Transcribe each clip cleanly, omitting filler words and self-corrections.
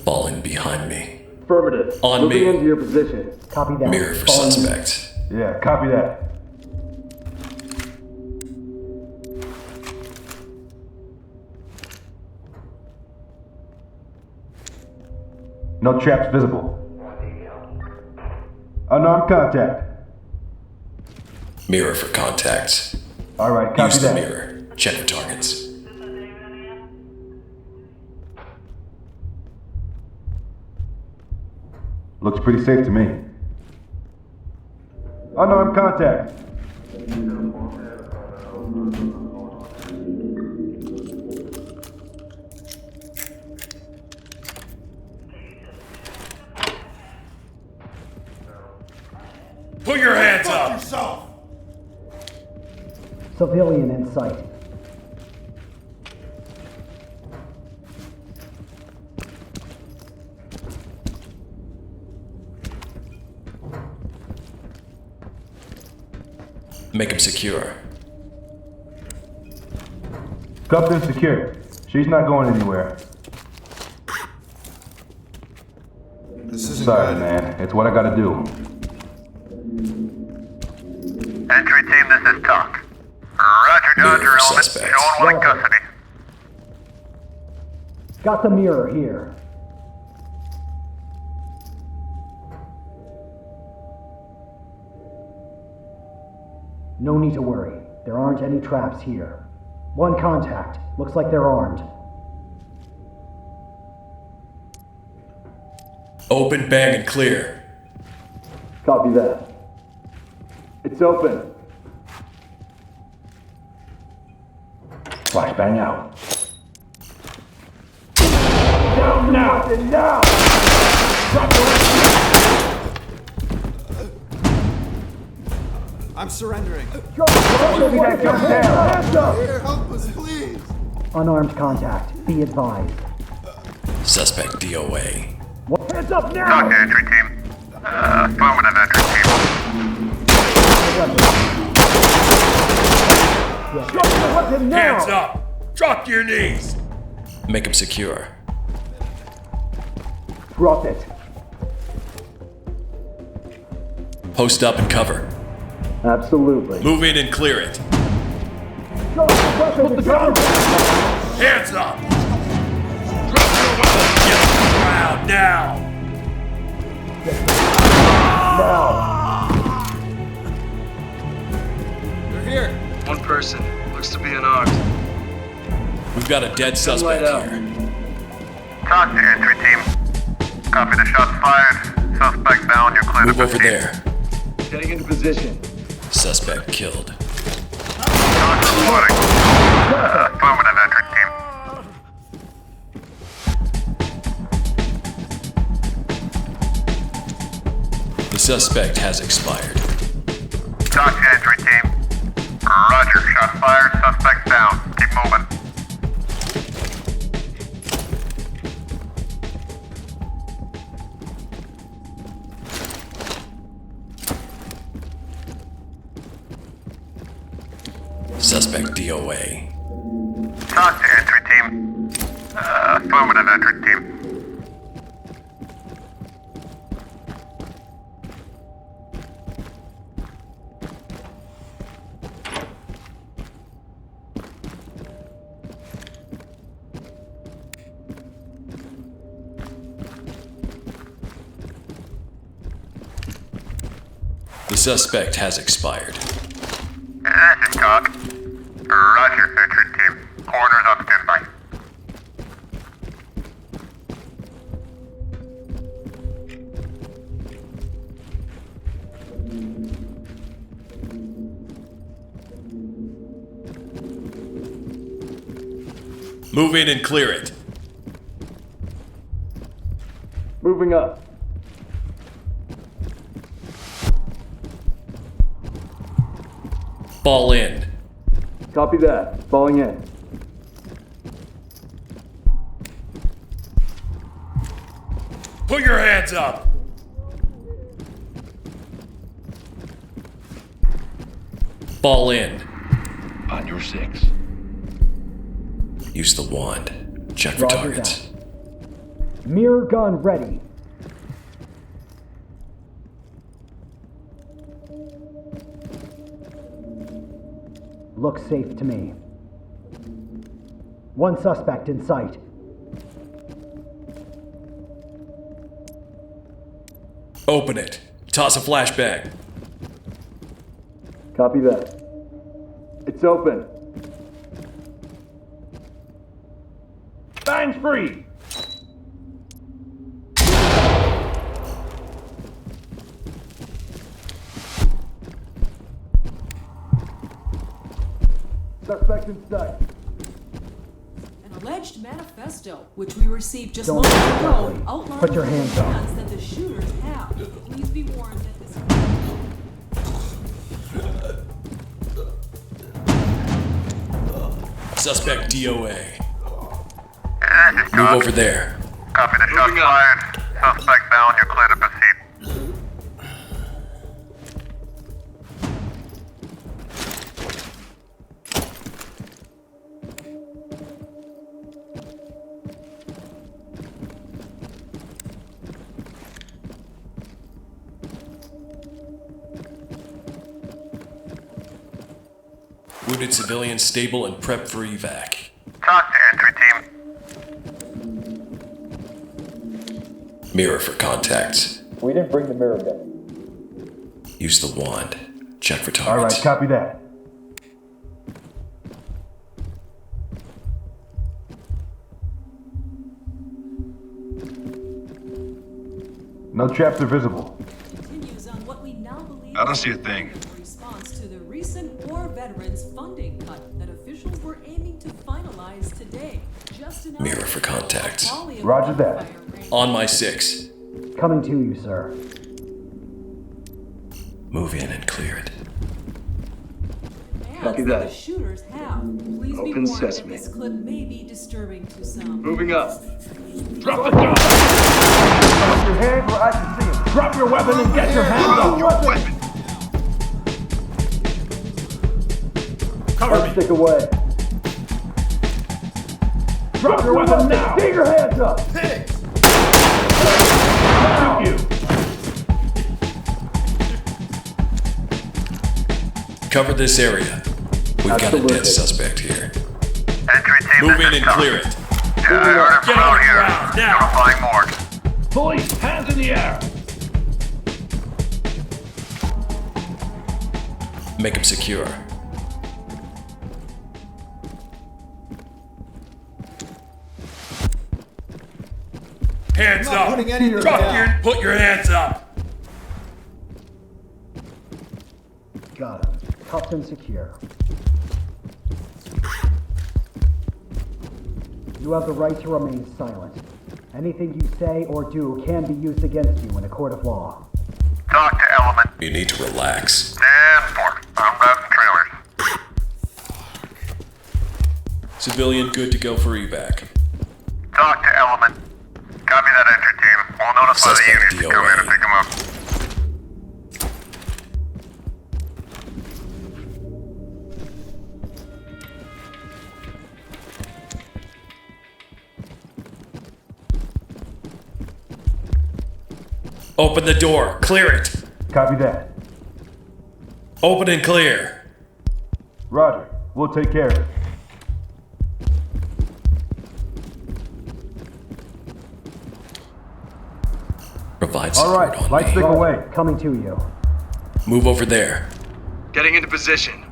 Falling behind me. Affirmative. On Moving me. into your position. Copy that. Mirror for Falling. suspect. Yeah, copy that. No traps visible. Unarmed contact. Mirror for contact. Alright, copy Use the that. mirror. Check for targets. Looks pretty safe to me. Unarmed contact. Put your hands up! Yourself. Civilian in sight. Make him secure. Cuffed and secure. She's not going anywhere. This isn't Sorry, good. man. It's what I gotta do. Entry team, this is Talk. Roger, Dodger Mirror element, suspect. showing one in custody. Got the mirror here. No need to worry. There aren't any traps here. One contact. Looks like they're armed. Open, bang, and clear. Copy that. It's open. Flashbang out. Down now! And now! I'm surrendering. That comes down. Here, help us, please. Unarmed contact. Be advised. Suspect DOA. Hands up now! Talk to entry team. Affirmative entry team. Drop the weapon now! Hands up! Drop to your knees! Make him secure. Drop it. Post up and cover. Absolutely. Move in and clear it. Drop the weapon and cover! Hands up! Drop your weapon! Get on the ground now! Now! They're here. One person. Looks to be unarmed. We've got a dead suspect here. Talk to entry team. Copy the shots fired. Suspect down, you're clear Move to over proceed. there. Getting into position. Suspect killed. Talk reporting. Affirmative entry team. The suspect has expired. Talk to entry team. Roger, shots fired. Suspect down. Keep moving. Suspect DOA. Talk to entry team. Affirmative entry team. The suspect has expired. This is Talk. Roger, entry team. Coroner's on standby. Move in and clear it. Moving up. Fall in. Copy that. Falling in. Put your hands up! Fall in. On your six. Use the wand. Check for Roger targets. Mirror gun ready. Looks safe to me. One suspect in sight. Open it. Toss a flashbang. Copy that. It's open. Bang's free! Suspect in sight. An alleged manifesto, which we received just Don't moments move ago, quickly. outlines Put your the hands up. plans that the shooters have. Please be warned that this. Suspect DOA. Engine Move code. over there. Copy the shots Moving up. fired. Suspect down. You're clear to proceed. Wounded civilian stable and prep for evac. Talk to entry team. Mirror for contacts. We didn't bring the mirror gun. Use the wand. Check for All right, targets. copy that. No traps are visible. Continues on what we now believe. I don't see a thing. In response to the recent war veterans funding cut that officials were aiming to finalize today. Just enough Mirror for contacts. Roger that. On my 6. Coming to you, sir. Move in and clear it. Copy The that. shooters have. Please be Open warned sesame. that this clip may be disturbing to some. Moving up. Drop the gun! Drop your hands where I can see them. Drop your weapon and get your hands up! Let's stick away. Drop your weapon now! Get your hands up! Shoot you! Cover this area. We've got a Absolutely. dead suspect here. Entry team. Move this in is and Tom. clear it. Yeah, I heard it Get from on out the here. ground, now. Notifying morgue. Police, hands in the air! Make him secure. Hands up! Putting any Put your hands up. Got him. Cuffed and secure. You have the right to remain silent. Anything you say or do can be used against you in a court of law. Talk to element. You need to relax. 10-4. I'm grabbing trailers. Civilian good to go for evac. Talk to element. Copy that entry team. We'll notify the Suspect units to come in DOA. and pick them up. Open the door. Clear it. Copy that. Open and clear. Roger, we'll take care of it. Provide All support right, on light me. stick away. Coming to you. Move over there. Getting into position.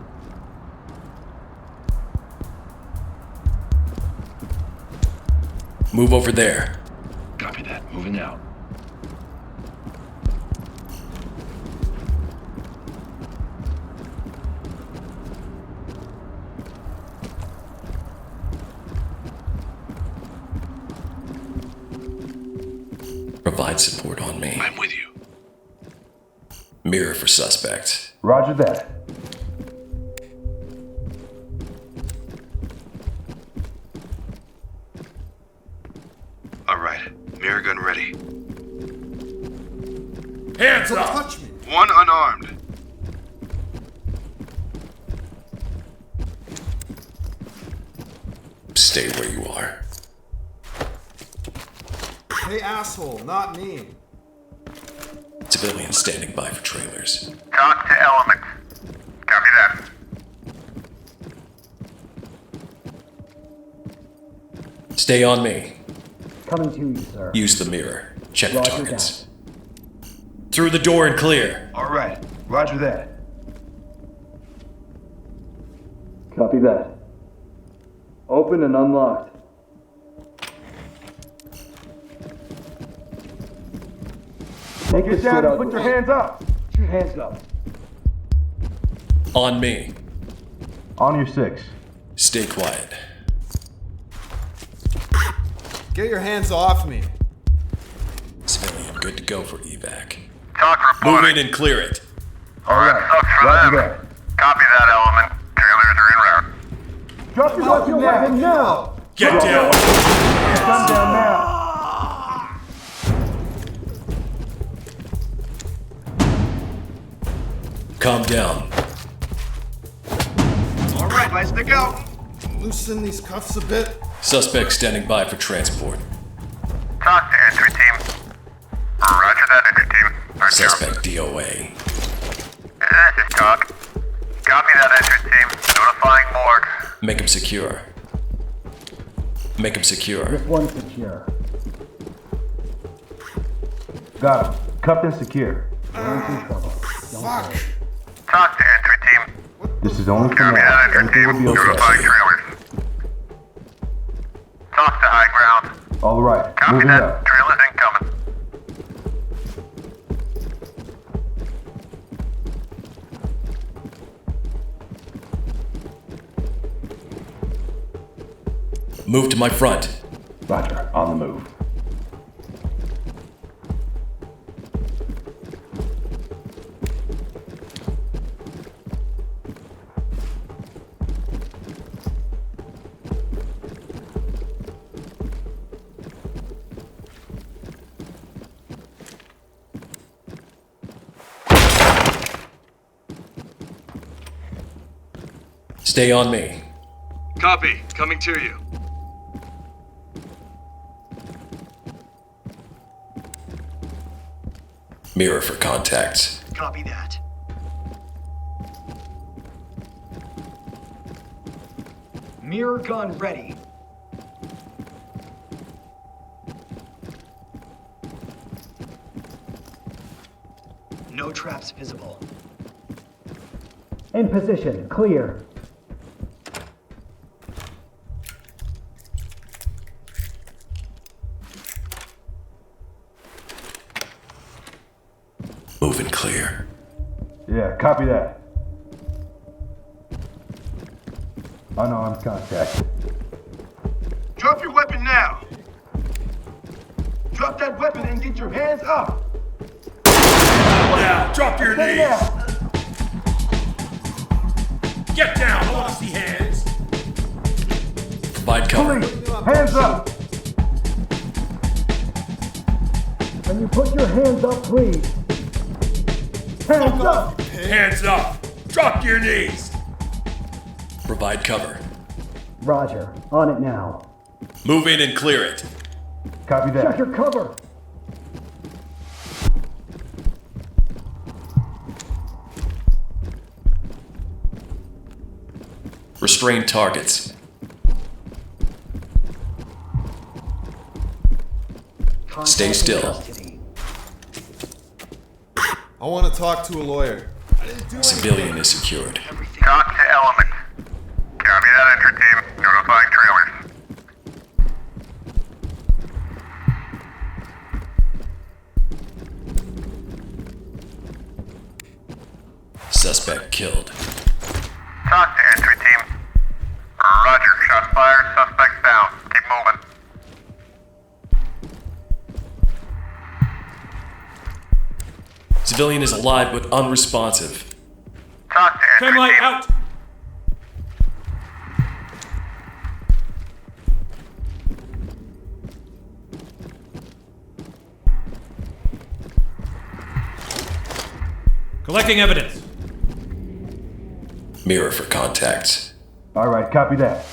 Move over there. Copy that. Moving out. Provide support on me. I'm with you. Mirror for suspect. Roger that. All right. Mirror gun ready. Hands up. Touch me. One unarmed. Stay where you are. Hey, asshole, not me. Civilians standing by for trailers. Talk to elements. Copy that. Stay on me. Coming to you, sir. Use the mirror. Check the Roger targets. Through the door and clear. All right. Roger that. Copy that. Open and unlocked. Take Get this down shit and out. put your hands up. Put your hands up. On me. On your 6. Stay quiet. Get your hands off me. Civilian good to go for evac. Talk Move reporting. in and clear it. That sucks for Roger them. that. Copy that, element. Trailers are en route. Drop your weapon now. Get down. Gun down now. Calm down. All right, let's stick out. Loosen these cuffs a bit. Suspect standing by for transport. Talk to entry team. Roger that, entry team. Suspect DOA. This is Talk. Copy that, entry team. Notifying morgue. Make him secure. Make him secure. This one's secure. Got him. Cuffed and secure. We're in some trouble. Don't worry. Talk to entry team. This is only for Copy now. that, entry Everything will team. be okay. Notifying trailers. Talk to high ground. All right. Copy Moving that. up. Trailers incoming. Move to my front. Roger. On the move. Stay on me. Copy. Coming to you. Mirror for contacts. Copy that. Mirror gun ready. No traps visible. In position. Clear. Move and clear. Yeah, copy that. Unarmed contact. Drop your weapon now. Drop that weapon and get your hands up. Now, drop your Stay knees. down. Get down. I want to see hands. Provide cover. Police, hands up. Can you put your hands up, please? Hands up! Hands up. Drop your knees. Provide cover. Roger. On it now. Move in and clear it. Copy Check that. your cover! Restrain targets. Stay still. Custody. I want to talk to a lawyer. I didn't do anything. Civilian is secured. Talk to element. Copy that, entry team. Notifying trailers. Suspect killed. Talk to entry team. Roger. Shots fired. Suspects down. Keep moving. Civilian is alive but unresponsive. Talk to entry team. out. Collecting evidence. Mirror for contacts. All right, copy that.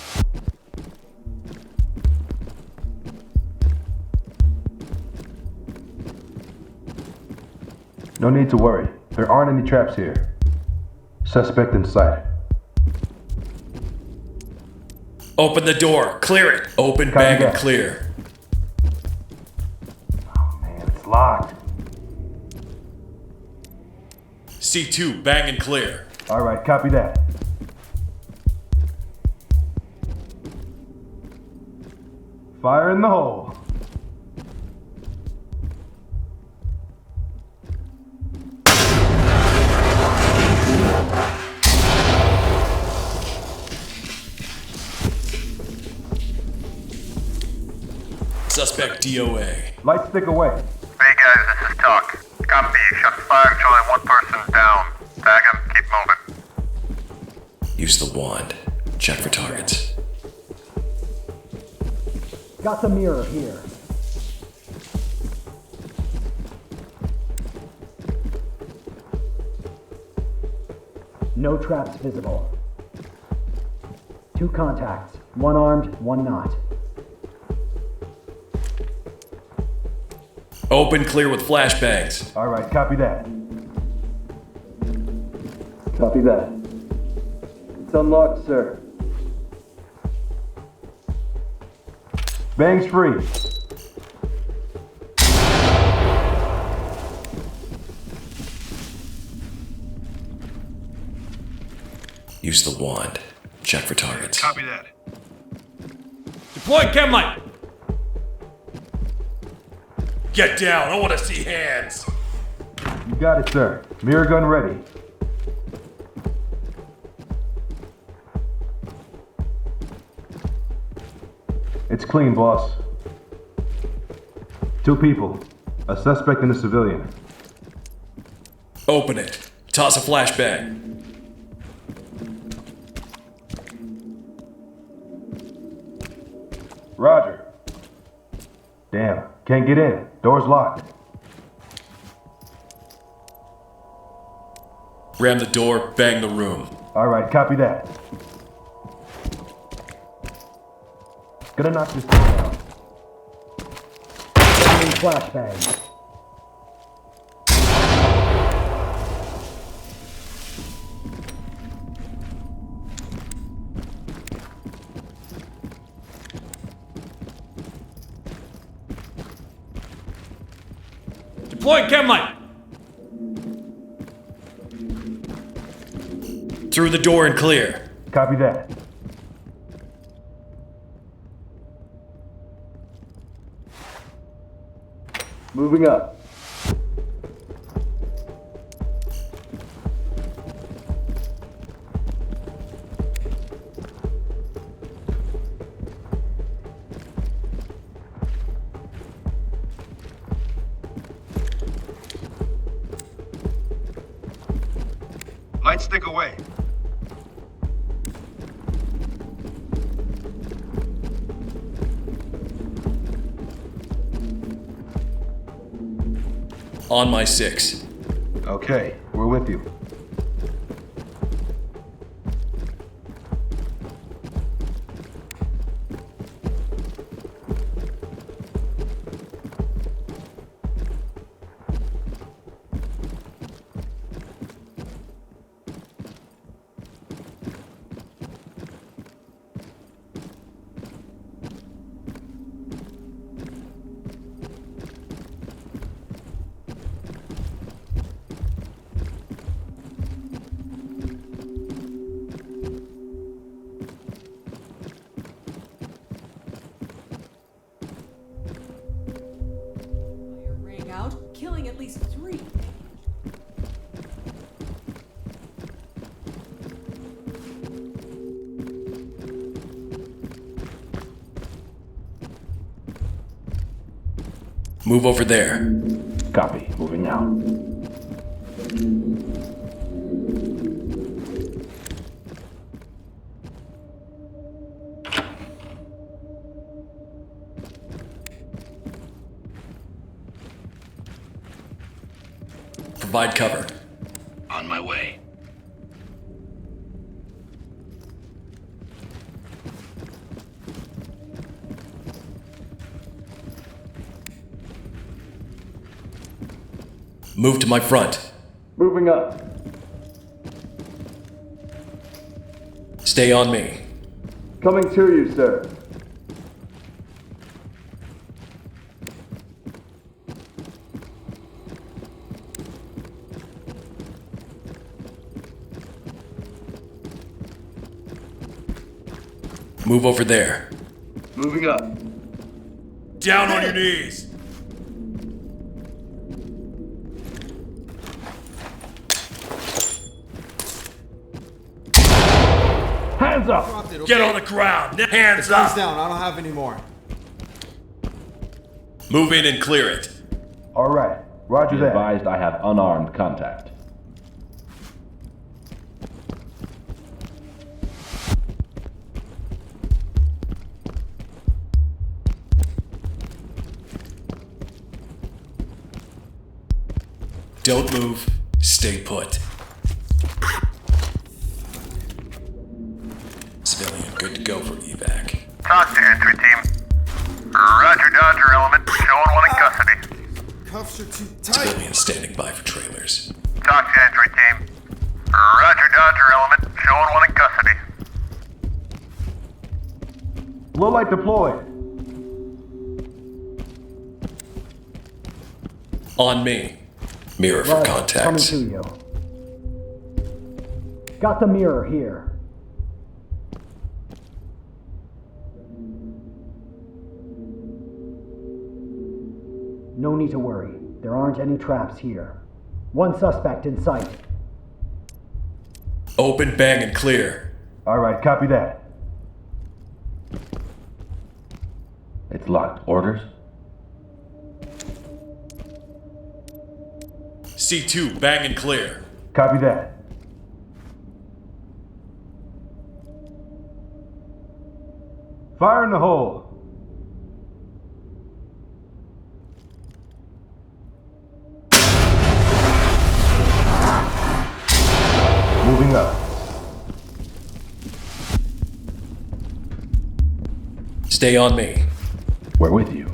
No need to worry. There aren't any traps here. Suspect in sight. Open the door. Clear it. Open, Copy bag, and that. clear. Oh man, it's locked. C2, bang and clear. Alright, copy that. Fire in the hole. Suspect DOA. Light stick away. Hey guys, this is Talk. Copy. Shots fired, showing one person down. Tag him, keep moving. Use the wand. Check for targets. Got the mirror here. No traps visible. 2 contacts. One armed, one not. Open, clear with flashbangs. Alright, copy that. Copy that. It's unlocked, sir. Bangs free. Use the wand. Check for targets. Copy that. Deploy chem light. Get down. I want to see hands. You got it, sir. Mirror gun ready. It's clean, boss. 2 people. A suspect and a civilian. Open it. Toss a flashbang. Roger. Damn, can't get in. Door's locked. Ram the door. Bang the room. Alright, copy that. Gonna knock this door down. Sending flashbang. Deploy chem light. Through the door and clear. Copy that. Moving up. Light stick away. On my 6. Okay, we're with you. Fire rang out, killing at least 3. Move over there. Copy, moving out. Provide cover. On my way. Move to my front. Moving up. Stay on me. Coming to you, sir. Move over there. Moving up. Down on your knees. Hands up! Dropped it, okay? Get on the ground. Hands Guns up. down. I don't have any more. Move in and clear it. All right. Roger Be that. advised I have unarmed contact. Don't move. Stay put. Civilian, good to go for evac. Talk to entry team. Roger, Dodger element. Showing one in custody. Cuffs are too tight. Civilian standing by for trailers. Talk to entry team. Roger, Dodger element. Showing one in custody. Low light deployed. On me. Mirror for Roger, coming contacts. to you. Got the mirror here. No need to worry. There aren't any traps here. One suspect in sight. Open, bang, and clear. All right, copy that. It's locked. Orders? C2, bang and clear. Copy that. Fire in the hole. Moving up. Stay on me. We're with you.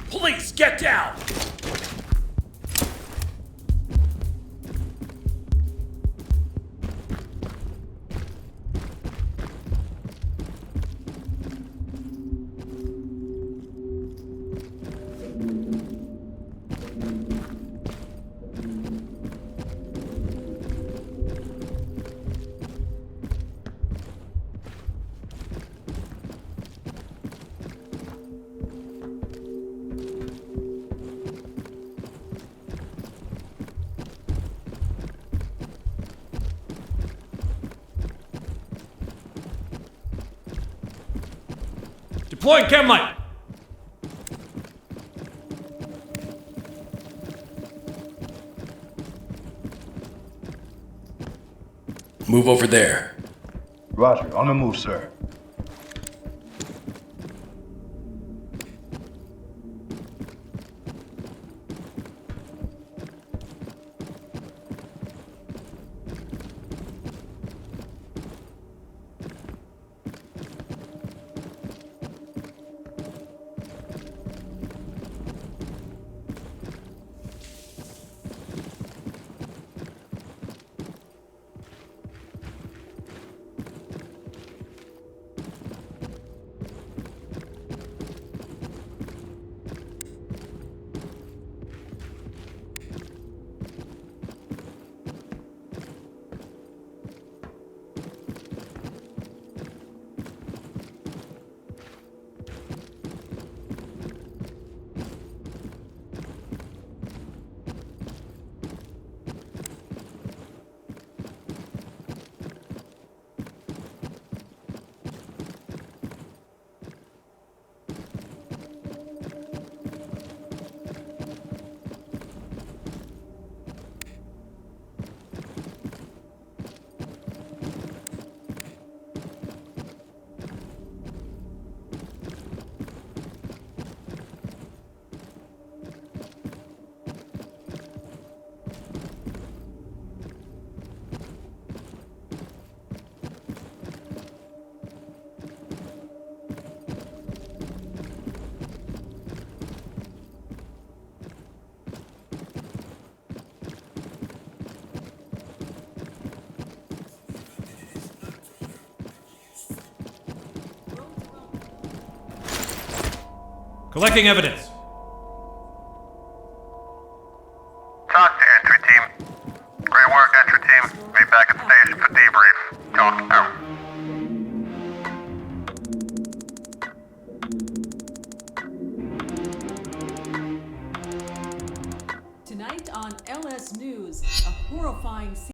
Police, get down! Deploying chem light. Move over there. Roger, on the move, sir. Collecting evidence. Talk to entry team. Great work, entry team. Be back at station for debrief. Talk out. Tonight on LS News, a horrifying scene.